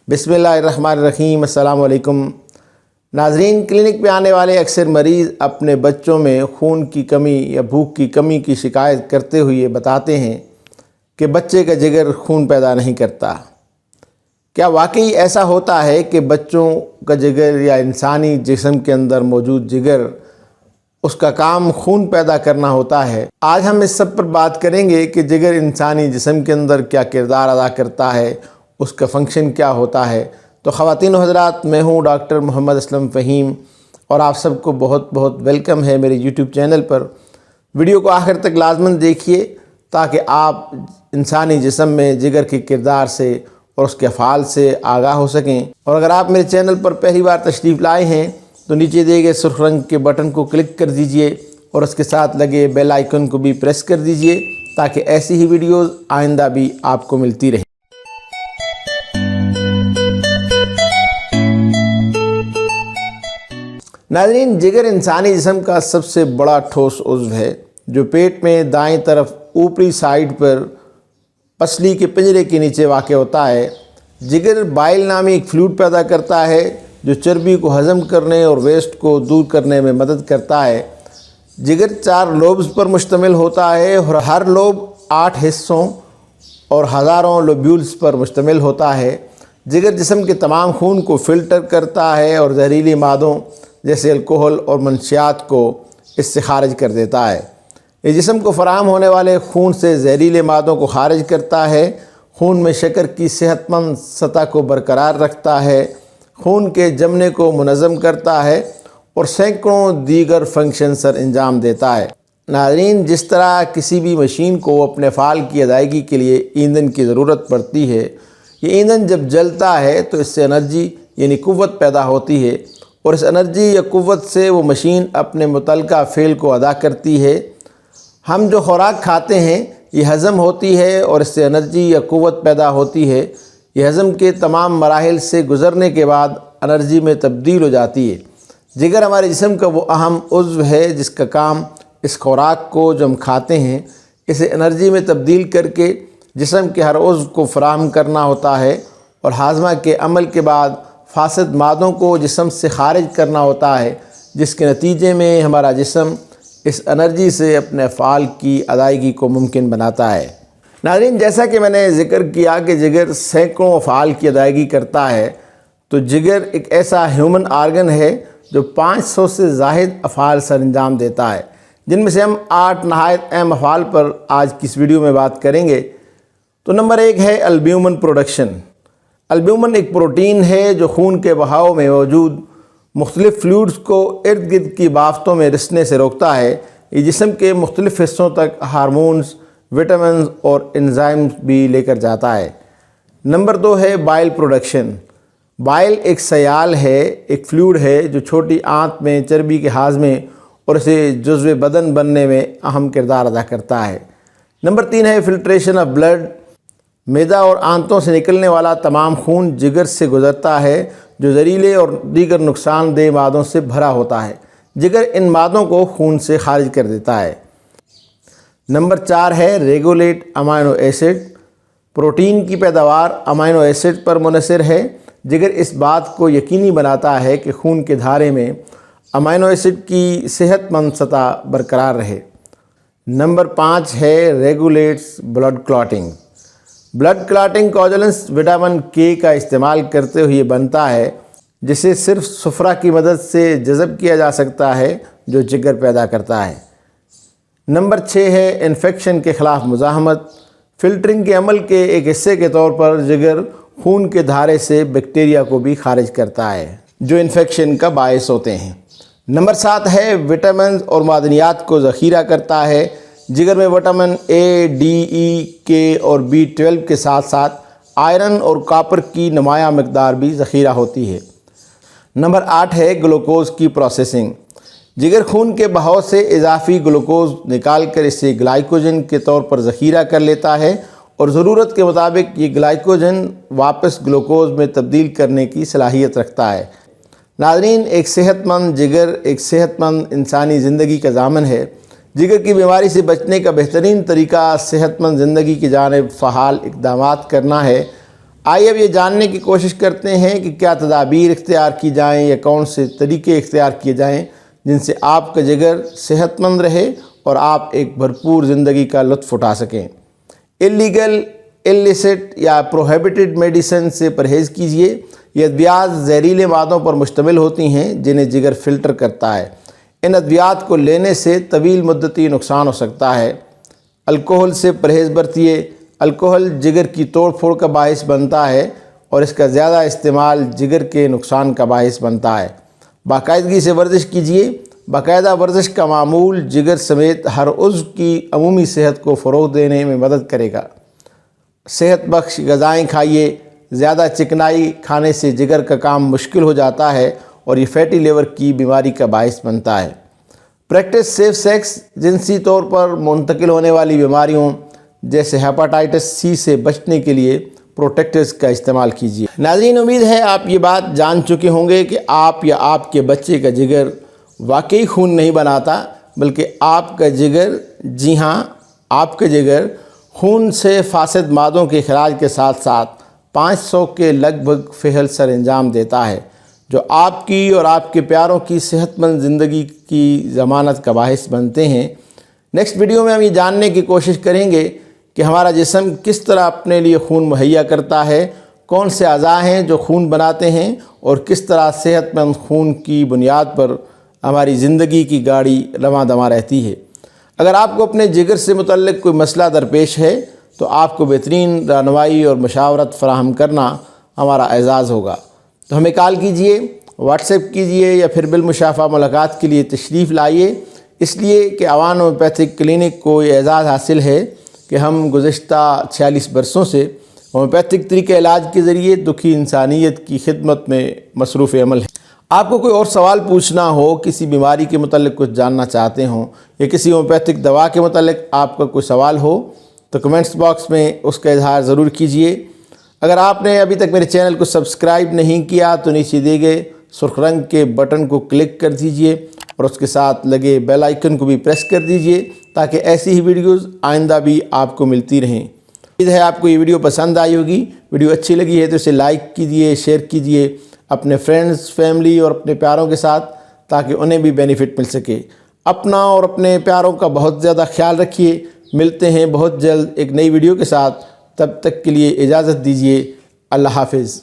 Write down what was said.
बिस्मिल्लाहिर्रहमानिर्रहीम। अस्सलाम वालेकुम नाजरीन। क्लिनिक पे आने वाले अक्सर मरीज़ अपने बच्चों में खून की कमी या भूख की कमी की शिकायत करते हुए बताते हैं कि बच्चे का जिगर खून पैदा नहीं करता। क्या वाकई ऐसा होता है कि बच्चों का जिगर या इंसानी जिस्म के अंदर मौजूद जिगर उसका काम खून पैदा करना होता है? आज हम इस सब पर बात करेंगे कि जिगर इंसानी जिस्म के अंदर क्या किरदार अदा करता है, उसका फंक्शन क्या होता है। तो ख़वातीन व हज़रात, मैं हूँ डॉक्टर मोहम्मद असलम फ़हीम और आप सबको बहुत बहुत वेलकम है मेरे यूट्यूब चैनल पर। वीडियो को आखिर तक लाजमन देखिए ताकि आप इंसानी जिस्म में जिगर के किरदार से और उसके अफ़ाल से आगाह हो सकें। और अगर आप मेरे चैनल पर पहली बार तशरीफ़ लाए हैं तो नीचे दिए गए सुर्ख रंग के बटन को क्लिक कर दीजिए और उसके साथ लगे बेल आइकन को भी प्रेस कर दीजिए ताकि ऐसी ही वीडियोज़ आइंदा भी आपको मिलती रहे। नाज़रीन, जिगर इंसानी जिस्म का सबसे बड़ा ठोस उज़्व है जो पेट में दाईं तरफ ऊपरी साइड पर पसली के पिंजरे के नीचे वाक़ होता है। जिगर बाइल नामी एक फ्लूइड पैदा करता है जो चर्बी को हज़म करने और वेस्ट को दूर करने में मदद करता है। जिगर 4 लोब्स पर मुश्तमिल होता है और हर लोब 8 हिस्सों और हज़ारों लोब्यूल्स पर मुश्तमिल होता है। जिगर जिस्म के तमाम खून को फ़िल्टर करता है और जहरीली मादों जैसे अल्कोहल और मनशियात को इससे खारिज कर देता है। ये जिस्म को फ़राहम होने वाले खून से जहरीले मादों को खारिज करता है, खून में शक्कर की सेहतमंद सतह को बरकरार रखता है, खून के जमने को मुनज़्ज़म करता है और सैकड़ों दीगर फंक्शन सर अंजाम देता है। नाज़रीन, जिस तरह किसी भी मशीन को अपने फ़ाल की अदायगी के लिए ईंधन की ज़रूरत पड़ती है, ये ईंधन जब जलता है तो इससे एनर्जी यानी कुव्वत पैदा होती है और इस एनर्जी या कुव्वत से वो मशीन अपने मुतल्लिका फ़ेल को अदा करती है। हम जो खुराक खाते हैं ये हज़म होती है और इससे एनर्जी या कुव्वत पैदा होती है। ये हज़म के तमाम मराहिल से गुज़रने के बाद एनर्जी में तब्दील हो जाती है। जिगर हमारे जिस्म का वो अहम उज़्व है जिसका काम इस खुराक को जो हम खाते हैं इसे एनर्जी में तब्दील करके जिस्म के हर उज़्व को फ़राहम करना होता है और हाज़मा के अमल के बाद फासिद मादों को जिस्म से खारिज करना होता है, जिसके नतीजे में हमारा जिस्म इस एनर्जी से अपने अफ़ाल की अदायगी को मुमकिन बनाता है। नाज़रीन, जैसा कि मैंने ज़िक्र किया कि जिगर सैकड़ों अफ़ाल की अदायगी करता है, तो जिगर एक ऐसा ह्यूमन आर्गन है जो 500 से ज़ाहिद अफ़ाल सर अंजाम देता है, जिनमें से हम 8 नहायत अहम अफ़ाल पर आज की इस वीडियो में बात करेंगे। तो नंबर 1 है एल्ब्यूमिन प्रोडक्शन। एल्ब्यूमिन एक प्रोटीन है जो खून के बहाव में मौजूद मुख्तलिफ़ फ्लूइड्स को इर्द गिर्द की बाफ्तों में रिसने से रोकता है। ये जिस्म के मुख्तलिफ़ हिस्सों तक हार्मोन्स, विटामिन और एंजाइम्स भी लेकर जाता है। नंबर 2 है बाइल प्रोडक्शन। बाइल एक सयाल है, एक फ्लूइड है जो छोटी आंत में चर्बी के हाज़मे और इसे जुज़्व बदन बनने में अहम किरदार अदा करता है। नंबर 3 है फिल्ट्रेशन ऑफ ब्लड। मैदा और आंतों से निकलने वाला तमाम खून जिगर से गुज़रता है जो जहरीले और दीगर नुकसानदेह मादों से भरा होता है। जिगर इन मादों को खून से खारिज कर देता है। नंबर 4 है रेगुलेट अमाइनो एसिड। प्रोटीन की पैदावार अमाइनो एसिड पर मुनहसर है। जिगर इस बात को यकीनी बनाता है कि खून के धारे में अमाइनो एसिड की सेहतमंद सतह बरकरार रहे। नंबर 5 है regulates blood clotting. Blood clotting coagulants vitamin K का इस्तेमाल करते हुए बनता है, जिसे सिर्फ सुफरा की मदद से जज़ब किया जा सकता है जो जिगर पैदा करता है। नंबर 6 है इन्फेक्शन के ख़िलाफ़ मुज़ाहमत। फ़िल्टरिंग के अमल के एक हिस्से के तौर पर जिगर खून के धारे से बैक्टीरिया को भी खारिज करता है जो इन्फेक्शन का बायस होते हैं। नंबर 7 है विटामिन और मादनियात को ज़ख़ीरा करता है। जिगर में विटामिन ए, डी, ई, के और B12 के साथ साथ आयरन और कॉपर की नुमायाँ मकदार भी ज़ख़ीरा होती है। नंबर 8 है ग्लूकोज़ की प्रोसेसिंग। जिगर खून के बहाव से इजाफ़ी ग्लूकोज़ निकाल कर इसे ग्लाइकोजन के तौर पर ज़ख़ीरा कर लेता है और ज़रूरत के मुताबिक ये ग्लाइकोजन वापस ग्लूकोज़ में तब्दील करने की सलाहियत रखता है। नाज़रीन, एक सेहतमंद जिगर एक सेहतमंद इंसानी ज़िंदगी का ज़ामन है। जिगर की बीमारी से बचने का बेहतरीन तरीका सेहतमंद ज़िंदगी की जानिब फ़हाल इक़दामात करना है। آئیے اب یہ جاننے کی کوشش کرتے ہیں کہ کیا تدابیر اختیار کی جائیں یا کون سے طریقے اختیار کیے جائیں جن سے آپ کا جگر صحت مند رہے اور آپ ایک بھرپور زندگی کا لطف اٹھا سکیں۔ اللیگل، اللیسٹ یا پروہیبٹڈ میڈیسن سے پرہیز کیجیے۔ یہ ادویات زہریلے مادوں پر مشتمل ہوتی ہیں جنہیں جگر فلٹر کرتا ہے۔ ان ادویات کو لینے سے طویل مدتی نقصان ہو سکتا ہے۔ الکوہل سے پرہیز برتیے۔ الکوہل جگر کی توڑ پھوڑ کا باعث بنتا ہے اور اس کا زیادہ استعمال جگر کے نقصان کا باعث بنتا ہے۔ باقاعدگی سے ورزش کیجیے۔ باقاعدہ ورزش کا معمول جگر سمیت ہر عضو کی عمومی صحت کو فروغ دینے میں مدد کرے گا۔ صحت بخش غذائیں کھائیے۔ زیادہ چکنائی کھانے سے جگر کا کام مشکل ہو جاتا ہے اور یہ فیٹی لیور کی بیماری کا باعث بنتا ہے۔ Practice safe sex. جنسی طور پر منتقل ہونے والی بیماریوں جیسے ہیپاٹائٹس سی سے بچنے کے لیے پروٹیکٹرز کا استعمال کیجیے۔ ناظرین، امید ہے آپ یہ بات جان چکے ہوں گے کہ آپ یا آپ کے بچے کا جگر واقعی خون نہیں بناتا، بلکہ آپ کا جگر، جی ہاں، آپ کا جگر خون سے فاسد مادوں کے اخراج کے ساتھ ساتھ 500 کے لگ بھگ فعال سر انجام دیتا ہے، جو آپ کی اور آپ کے پیاروں کی صحت مند زندگی کی ضمانت کا باعث بنتے ہیں۔ نیکسٹ ویڈیو میں ہم یہ جاننے کی کوشش کریں گے کہ ہمارا جسم کس طرح اپنے لیے خون مہیا کرتا ہے، کون سے اعضاء ہیں جو خون بناتے ہیں، اور کس طرح صحت مند خون کی بنیاد پر ہماری زندگی کی گاڑی رواں دواں رہتی ہے۔ اگر آپ کو اپنے جگر سے متعلق کوئی مسئلہ درپیش ہے تو آپ کو بہترین رہنمائی اور مشاورت فراہم کرنا ہمارا اعزاز ہوگا۔ تو ہمیں کال کیجئے، واٹس ایپ کیجئے یا پھر بالمشافہ ملاقات کے لیے تشریف لائیے، اس لیے کہ عوان ہومیوپیتھک کلینک کو یہ اعزاز حاصل ہے کہ ہم گزشتہ 46 برسوں سے ہومیوپیتھک طریقہ علاج کے ذریعے دکھی انسانیت کی خدمت میں مصروف عمل ہیں۔ آپ کو کوئی اور سوال پوچھنا ہو، کسی بیماری کے متعلق کچھ جاننا چاہتے ہوں یا کسی ہومیوپیتھک دوا کے متعلق آپ کا کوئی سوال ہو تو کمنٹس باکس میں اس کا اظہار ضرور کیجئے۔ اگر آپ نے ابھی تک میرے چینل کو سبسکرائب نہیں کیا تو نیچے دیے گئے سرخ رنگ کے بٹن کو کلک کر دیجئے اور اس کے ساتھ لگے بیل آئیکن کو بھی پریس کر دیجئے تاکہ ایسی ہی ویڈیوز آئندہ بھی آپ کو ملتی رہیں۔ امید ہے آپ کو یہ ویڈیو پسند آئی ہوگی۔ ویڈیو اچھی لگی ہے تو اسے لائک کیجئے، شیئر کیجئے اپنے فرینڈز، فیملی اور اپنے پیاروں کے ساتھ تاکہ انہیں بھی بینیفٹ مل سکے۔ اپنا اور اپنے پیاروں کا بہت زیادہ خیال رکھیے۔ ملتے ہیں بہت جلد ایک نئی ویڈیو کے ساتھ، تب تک کے لیے اجازت دیجیے۔ اللہ حافظ۔